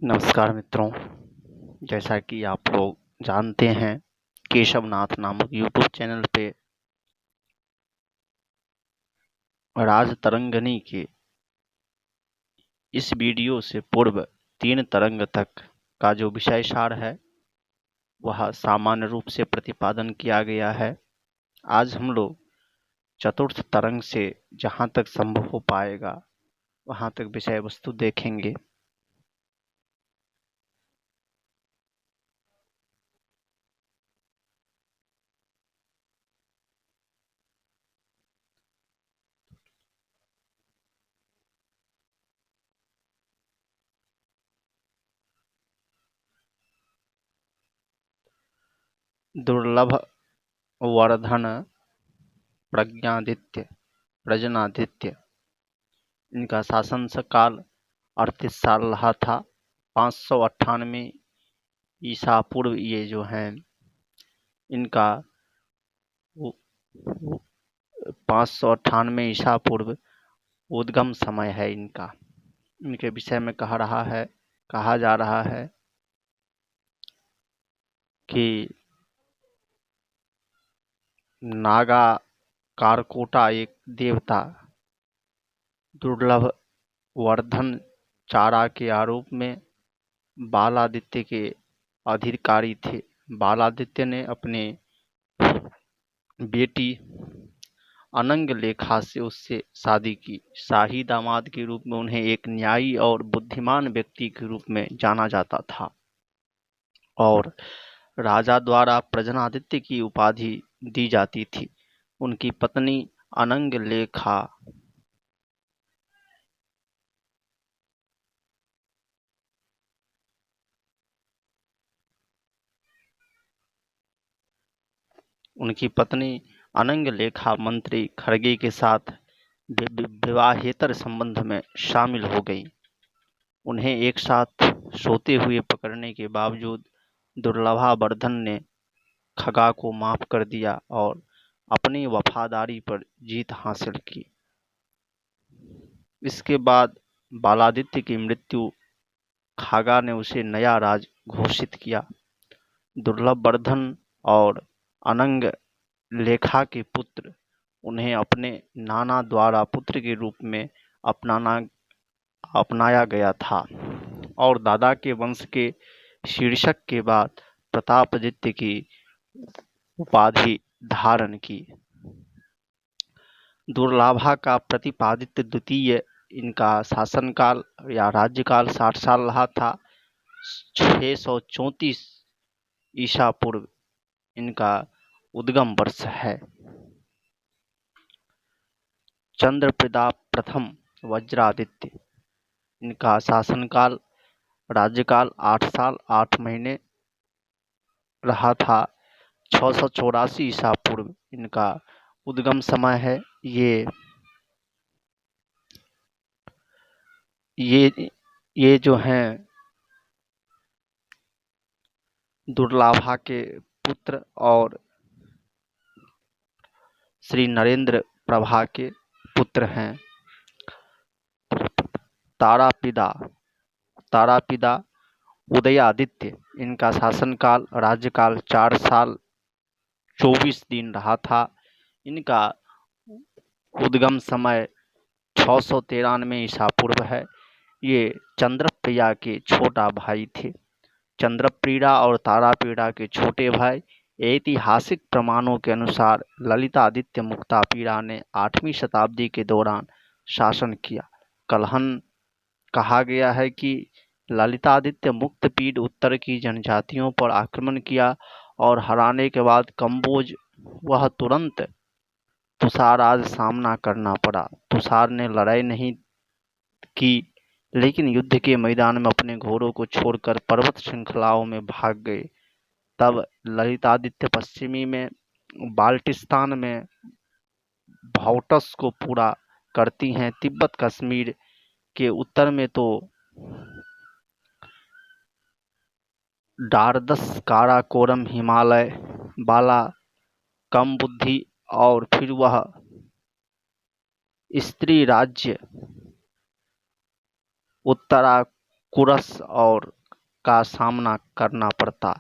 नमस्कार मित्रों। जैसा कि आप लोग जानते हैं, केशव नाथ नामक यूट्यूब चैनल पे राज तरंगिणी के इस वीडियो से पूर्व 3 तरंग तक का जो विषय सार है वह सामान्य रूप से प्रतिपादन किया गया है। आज हम लोग चतुर्थ तरंग से जहाँ तक संभव हो पाएगा वहाँ तक विषय वस्तु देखेंगे। दुर्लभ वर्धन प्रज्ञादित्य प्रजनादित्य इनका शासन काल 38 साल रहा था। 598 ईसा पूर्व ये जो हैं इनका 598 ईसा पूर्व उद्गम समय है इनका। इनके विषय में कहा जा रहा है कि नागा कारकोटा एक देवता दुर्लभ वर्धन चारा के आरोप में बालादित्य के अधिकारी थे। बालादित्य ने अपने बेटी अनंग लेखा से उससे शादी की। शाही दामाद के रूप में उन्हें एक न्यायी और बुद्धिमान व्यक्ति के रूप में जाना जाता था और राजा द्वारा प्रजनादित्य की उपाधि दी जाती थी। उनकी पत्नी अनंग लेखा मंत्री खड़गे के साथ विवाहेतर संबंध में शामिल हो गई। उन्हें एक साथ सोते हुए पकड़ने के बावजूद दुर्लभावर्धन ने खगा को माफ कर दिया और अपनी वफादारी पर जीत हासिल की। इसके बाद बालादित्य की मृत्यु खगा ने उसे नया राज घोषित किया। दुर्लभवर्धन और अनंग लेखा के पुत्र उन्हें अपने नाना द्वारा पुत्र के रूप में अपनाया गया था और दादा के वंश के शीर्षक के बाद प्रतापादित्य की उपाधि धारण की। दुर्लाभा का प्रतिपादित द्वितीय इनका शासनकाल या राज्यकाल 60 साल रहा था। 634 ईसा पूर्व इनका उद्गम वर्ष है। चंद्रप्रदा प्रथम वज्रादित्य इनका शासनकाल राज्यकाल 8 साल 8 महीने रहा था। 684 ईसा पूर्व इनका उद्गम समय है। ये जो हैं दुर्लाभा के पुत्र और श्री नरेंद्र प्रभा के पुत्र हैं। तारापिदा उदयादित्य इनका शासनकाल राज्यकाल 4 साल 24 दिन रहा था। इनका उद्गम समय 693 ईसा पूर्व है। ये चंद्रप्रिया के छोटा भाई थे। चंद्रप्रिया और तारापीड़ा के छोटे भाई। ऐतिहासिक प्रमाणों के अनुसार ललितादित्य मुक्तापीड़ा ने 8वीं शताब्दी के दौरान शासन किया। कलहन कहा गया है कि ललितादित्य मुक्तपीड़ उत्तर की जनजातियों पर आक्रमण किया और हराने के बाद कंबोज वह तुरंत तुषार आज सामना करना पड़ा। तुषार ने लड़ाई नहीं की लेकिन युद्ध के मैदान में अपने घोड़ों को छोड़कर पर्वत श्रृंखलाओं में भाग गए। तब ललितादित्य पश्चिमी में बाल्टिस्तान में भौटस को पूरा करती हैं। तिब्बत कश्मीर के उत्तर में तो डारदस काराकोरम हिमालय बाला कम बुद्धि और फिर वह स्त्री राज्य कुरस और का सामना करना पड़ता।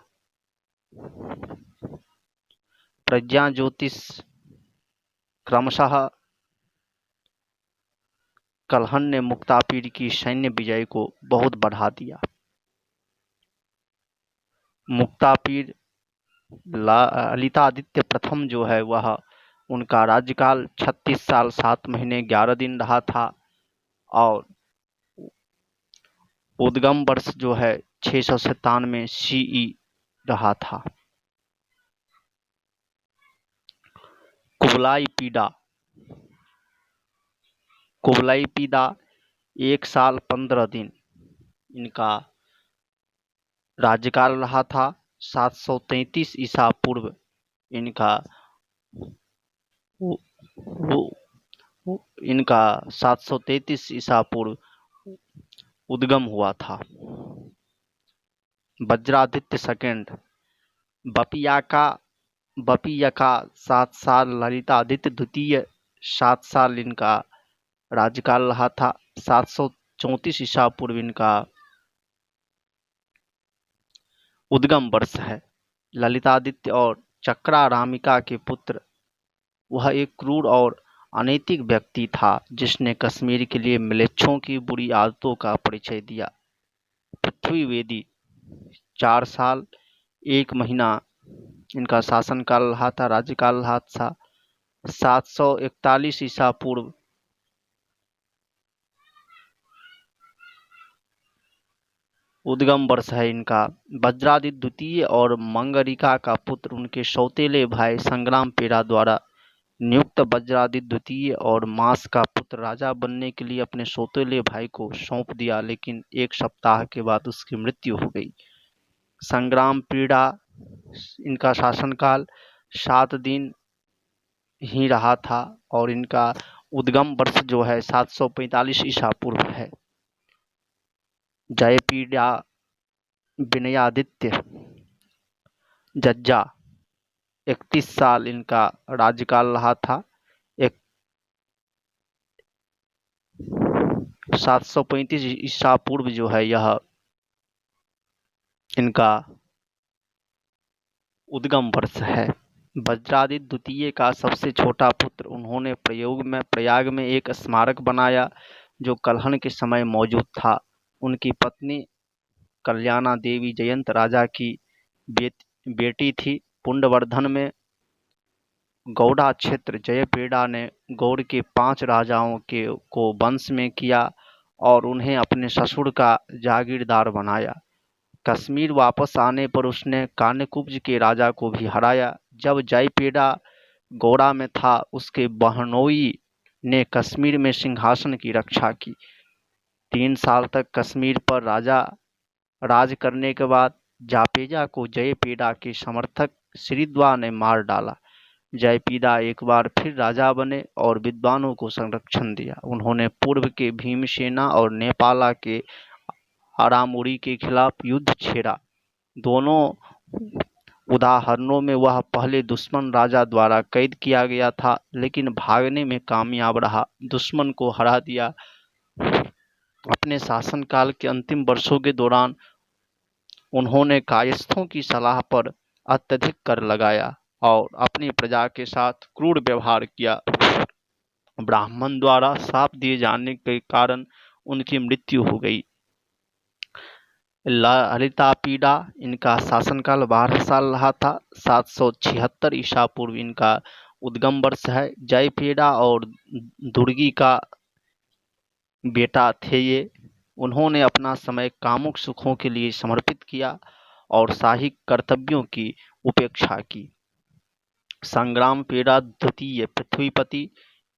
प्रज्ञा ज्योतिष क्रमशः कल्हण ने मुक्तापीड़ की सैन्य विजय को बहुत बढ़ा दिया। मुक्तापीड़ ललितादित्य प्रथम जो है वह उनका राज्यकाल 36 साल 7 महीने 11 दिन रहा था और उद्गम वर्ष जो है 697 CE रहा था। कुबलाई पीड़ा 1 साल 15 दिन इनका राज्यकाल रहा था। 733 ईसा पूर्व इनका 733 ईसा पूर्व उद्गम हुआ था। वज्रादित्य सेकंड बपिया का 7 साल, ललितादित्य द्वितीय 7 साल इनका राज्यकाल रहा था। 734 ईसा पूर्व इनका उद्गम वर्ष है। ललितादित्य और चक्रारामिका के पुत्र, वह एक क्रूर और अनैतिक व्यक्ति था जिसने कश्मीर के लिए म्लेच्छों की बुरी आदतों का परिचय दिया। पृथ्वीवेदी 4 साल 1 महीना इनका शासनकाल रहा था, राज्यकाल रहा था। 741 ईसा पूर्व उद्गम वर्ष है इनका। वज्रादित्य द्वितीय और मंगरिका का पुत्र, उनके सौतेले भाई संग्रामपेड़ा द्वारा नियुक्त वज्रादित्य द्वितीय और मास का पुत्र राजा बनने के लिए अपने सौतेले भाई को सौंप दिया, लेकिन 1 सप्ताह के बाद उसकी मृत्यु हो गई। संग्रामपेड़ा इनका शासनकाल 7 दिन ही रहा था और इनका उद्गम वर्ष जो है 745 ईसा पूर्व है। जयपीड़ा विनयादित्य जज्जा 31 साल इनका राज्यकाल रहा था। 735 ईसा पूर्व जो है यह इनका उद्गम वर्ष है। वज्रादित्य द्वितीय का सबसे छोटा पुत्र, उन्होंने प्रयाग में एक स्मारक बनाया जो कल्हण के समय मौजूद था। उनकी पत्नी कल्याणा देवी जयंत राजा की बेटी थी। पुंडवर्धन में गौड़ा क्षेत्र जयपेड़ा ने गौड़ के 5 राजाओं को वंश में किया और उन्हें अपने ससुर का जागीरदार बनाया। कश्मीर वापस आने पर उसने कान्यकुब्ज के राजा को भी हराया। जब जयपेड़ा गौड़ा में था, उसके बहनोई ने कश्मीर में सिंहासन की रक्षा की। 3 साल तक कश्मीर पर राज करने के बाद जापेजा को जयपेड़ा के समर्थक श्रीद्वा ने मार डाला। जयपेड़ा एक बार फिर राजा बने और विद्वानों को संरक्षण दिया। उन्होंने पूर्व के भीमसेना और नेपाला के आरामुरी के खिलाफ युद्ध छेड़ा। दोनों उदाहरणों में वह पहले दुश्मन राजा द्वारा कैद किया गया था, लेकिन भागने में कामयाब रहा, दुश्मन को हरा दिया। अपने शासनकाल के अंतिम वर्षों के दौरान उन्होंने कायस्थों की सलाह पर अत्यधिक कर लगाया और अपनी प्रजा के साथ क्रूर व्यवहार किया। ब्राह्मण द्वारा श्राप दिए जाने के कारण उनकी मृत्यु हो गई। ललितापीड़ा इनका शासनकाल 12 साल रहा था। 776 ईसा पूर्व इनका उद्गम वर्ष है। जयपेड़ा और दुर्गी का बेटा थे ये। उन्होंने अपना समय कामुक सुखों के लिए समर्पित किया और शाही कर्तव्यों की उपेक्षा की। संग्रामपेड़ा द्वितीय पृथ्वीपति,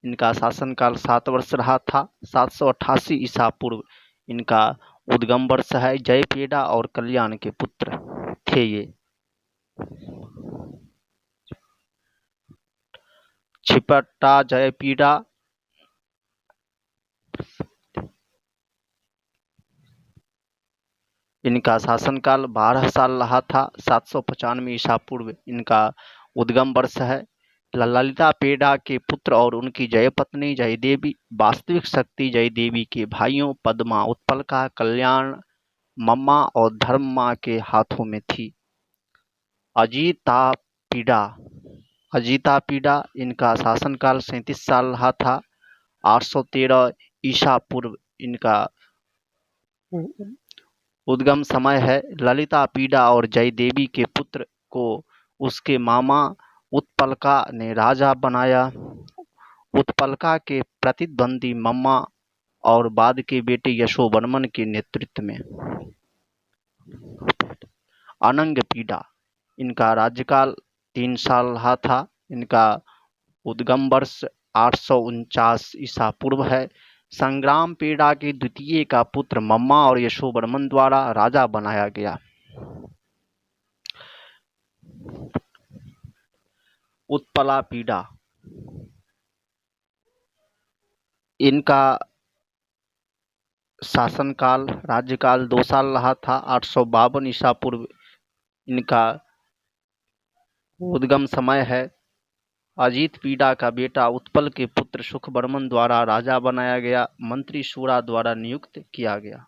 इनका शासनकाल 7 वर्ष रहा था। 788 ईसा पूर्व इनका उद्गम वर्ष है। जयपेड़ा और कल्याण के पुत्र थे ये। छिपटा जयपेड़ा इनका शासनकाल 12 साल रहा था। 795 ईसा पूर्व इनका उद्गम वर्ष है। ललितापेड़ा के पुत्र और उनकी जयपत्नी जयदेवी, वास्तविक शक्ति जयदेवी के भाइयों पद्मा, उत्पलका, कल्याण मम्मा और धर्मा के हाथों में थी। अजीतापीड़ा अजीतापीड़ा इनका शासनकाल 37 साल रहा था। 813 ईसा पूर्व इनका उद्गम समय है। ललिता पीड़ा और जयदेवी के पुत्र को उसके मामा उत्पलका ने राजा बनाया। उत्पलका के प्रतिद्वंदी मम्मा और बाद के बेटे यशोवर्मन के नेतृत्व में। अनंग पीड़ा इनका राज्यकाल 3 साल रहा था। इनका उद्गम वर्ष 849 ईसा पूर्व है। संग्राम पीड़ा के द्वितीय का पुत्र मम्मा और यशोवर्मन द्वारा राजा बनाया गया। उत्पला पीड़ा इनका शासनकाल राज्यकाल 2 साल रहा था। 852 ईसा पूर्व इनका उद्गम समय है। अजीत पीड़ा का बेटा उत्पल के पुत्र सुखवर्मन द्वारा राजा बनाया गया। मंत्री शूरा द्वारा नियुक्त किया गया।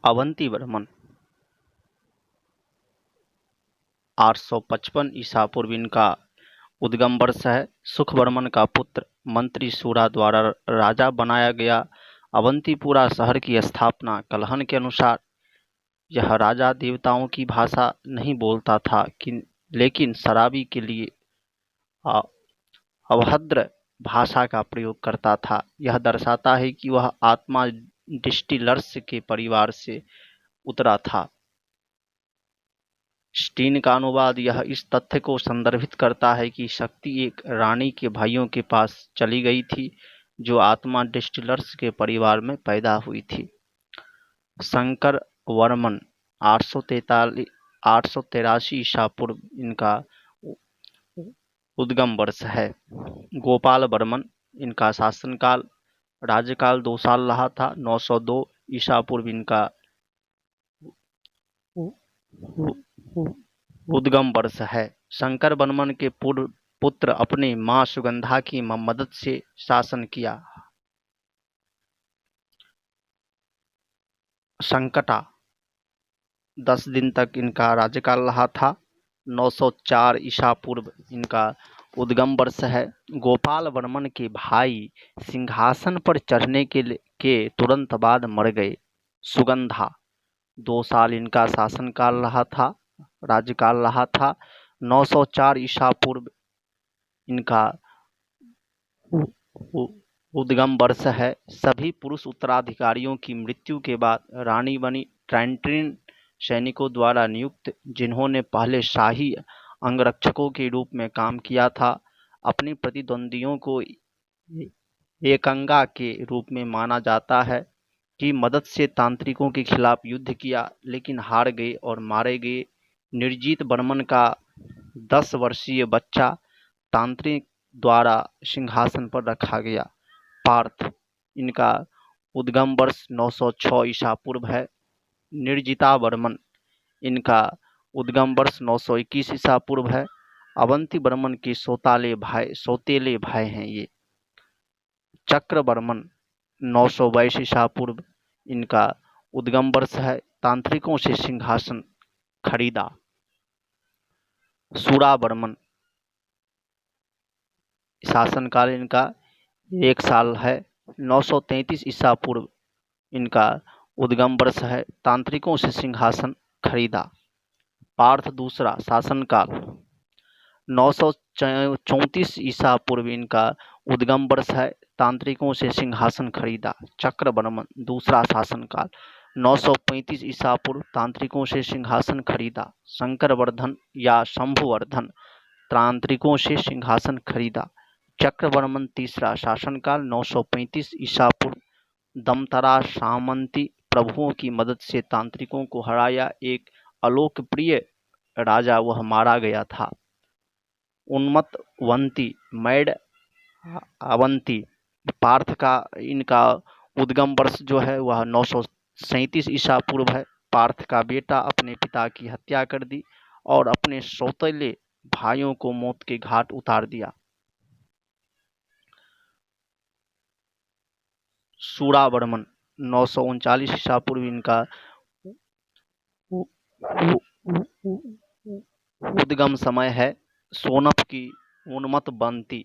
अवंती वर्मन 855 ईसा पूर्व इनका उद्गम वर्ष है। सुखवर्मन का पुत्र मंत्री शूरा द्वारा राजा बनाया गया। अवंतीपुरा शहर की स्थापना कलहन के अनुसार यह राजा देवताओं की भाषा नहीं बोलता था लेकिन शराबी के लिए अभद्र भाषा का प्रयोग करता था। यह दर्शाता है कि वह आत्मा डिस्टिलर्स के परिवार से उतरा था। स्टीन का अनुवाद यह इस तथ्य को संदर्भित करता है कि शक्ति एक रानी के भाइयों के पास चली गई थी जो आत्मा डिस्टिलर्स के परिवार में पैदा हुई थी। शंकर वर्मन 883 ईसा पूर्व इनका उद्गम वर्ष है। गोपाल वर्मन इनका शासनकाल राज्यकाल 2 साल रहा था। 902 ईसा पूर्व इनका उद्गम वर्ष है। शंकर वर्मन के पूर्व पुत्र अपनी मां सुगंधा की मदद से शासन किया। संकटा 10 दिन तक इनका राज्यकाल रहा था। 904 ईसा पूर्व इनका उद्गम वर्ष है। गोपाल वर्मन के भाई सिंहासन पर चढ़ने के तुरंत बाद मर गए। सुगंधा 2 साल इनका शासनकाल रहा था, राज्यकाल रहा था। 904 ईसा पूर्व इनका उद्गम वर्ष है। सभी पुरुष उत्तराधिकारियों की मृत्यु के बाद रानी बनी। ट्रेंटिन सैनिकों द्वारा नियुक्त जिन्होंने पहले शाही अंगरक्षकों के रूप में काम किया था, अपने प्रतिद्वंदियों को एकंगा के रूप में माना जाता है की मदद से तांत्रिकों के खिलाफ युद्ध किया लेकिन हार गए और मारे गए। निर्जीत वर्मन का 10 वर्षीय बच्चा तांत्रिक द्वारा सिंहासन पर रखा गया। पार्थ इनका उद्गम वर्ष 906 ईसा पूर्व है। निर्जिता वर्मन इनका उद्गम वर्ष 921 ईसा पूर्व है। अवंती वर्मन के सौतेले भाई हैं ये। चक्र वर्मन 922 ईसा पूर्व इनका उद्गम वर्ष है। तांत्रिकों से सिंहासन खरीदा। सूरा वर्मन शासनकाल इनका 1 साल है। 933 ईसा पूर्व इनका उद्गम वर्ष है। तांत्रिकों से सिंहासन खरीदा। पार्थ दूसरा शासनकाल 934 ईसा पूर्व इनका उद्गम वर्ष है। तांत्रिकों से सिंहासन खरीदा। चक्र वर्मन दूसरा शासनकाल 935 ईसा पूर्व तांत्रिकों से सिंहासन खरीदा। शंकरवर्धन या शंभुवर्धन तांत्रिकों से सिंहासन खरीदा। चक्रवर्मन तीसरा शासनकाल 935 ईसा पूर्व दमतरा सामंती प्रभुओं की मदद से तांत्रिकों को हराया। एक अलोकप्रिय राजा वह मारा गया था। उन्मत्तवंती मैड अवंती पार्थ का इनका उद्गम वर्ष जो है वह 937 ईसा पूर्व है। पार्थ का बेटा अपने पिता की हत्या कर दी और अपने सौतेले भाइयों को मौत के घाट उतार दिया। सूरा वर्मन 939 ईसा पूर्व इनका उद्गम समय है। सोनप की उन्मत्त बनती